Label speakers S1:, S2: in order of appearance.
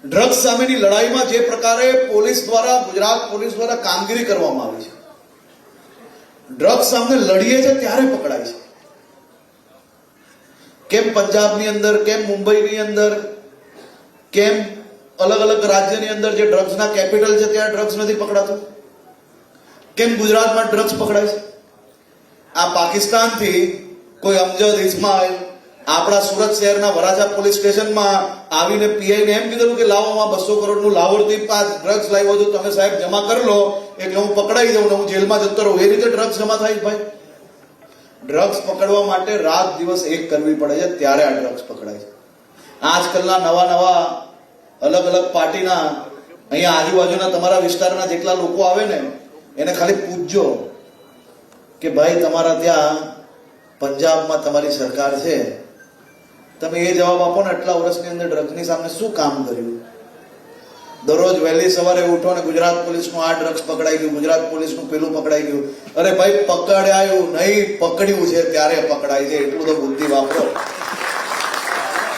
S1: Drugs સામેની લડાઈમાં જે પ્રકારે પોલીસ દ્વારા, ગુજરાત પોલીસ દ્વારા કામગીરી કરવામાં આવી છે, ડ્રગ્સ સામે લડીએ છે ત્યારે પકડાય છે. કેમ પંજાબની અંદર, કેમ મુંબઈની અંદર, કેમ અલગ અલગ રાજ્યની અંદર જે ડ્રગ્સના કેપિટલ છે ત્યાં ડ્રગ્સ નથી પકડાતું? કેમ ગુજરાતમાં ડ્રગ્સ પકડાય છે? આ પાકિસ્તાનથી કોઈ અમજદ ઇસ્માઇલ આપણા સુરત શહેરના વરાછા પોલીસ સ્ટેશનમાં આવીને પીઆઈને એમ કીધું કે લાવો આ 200 કરોડનું લાહોરથી ડ્રગ્સ લાવ્યો હતો, તમે સાહેબ જમા કરી લો એટલે હું પકડાઈ જાઉં ને હું જેલમાં જતો રહું. એ રીતે ડ્રગ્સ જમા થાય ભાઈ? ડ્રગ્સ પકડવા માટે રાત દિવસ એક કરવી પડે છે ત્યારે આ ડ્રગ્સ પકડાય છે. આજકાલના નવા અલગ અલગ પાર્ટીના અહીંયા આજુબાજુના તમારા વિસ્તારના જેટલા લોકો આવે ને એને ખાલી પૂછજો કે ભાઈ તમારા ત્યાં પંજાબમાં તમારી સરકાર છે, તમે એ જવાબ આપો ને આટલા વર્ષની અંદર ડ્રગ્સની સામે શું કામ કર્યું? દરરોજ વહેલી સવારે ઉઠો ને ગુજરાત પોલીસનું આ ડ્રગ્સ પકડાઈ ગયું, ગુજરાત પોલીસનું પેલું પકડાઈ ગયું. અરે ભાઈ પકડાયું નહીં, પકડ્યું છે ત્યારે પકડાય છે, એટલું તો બુદ્ધિ વાપરો.